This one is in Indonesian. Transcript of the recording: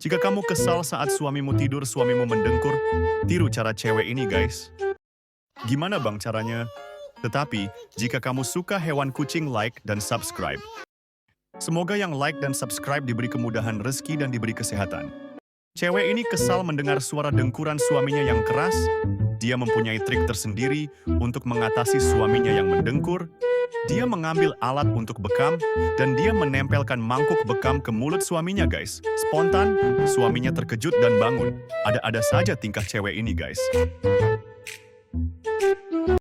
Jika kamu kesal saat suamimu tidur, suamimu mendengkur, tiru cara cewek ini, guys. Gimana bang caranya? Tetapi, jika kamu suka hewan kucing, like dan subscribe. Semoga yang like dan subscribe diberi kemudahan rezeki dan diberi kesehatan. Cewek ini kesal mendengar suara dengkuran suaminya yang keras. Dia mempunyai trik tersendiri untuk mengatasi suaminya yang mendengkur. Dia mengambil alat untuk bekam, dan dia menempelkan mangkuk bekam ke mulut suaminya, guys. Spontan, suaminya terkejut dan bangun. Ada-ada saja tingkah cewek ini, guys.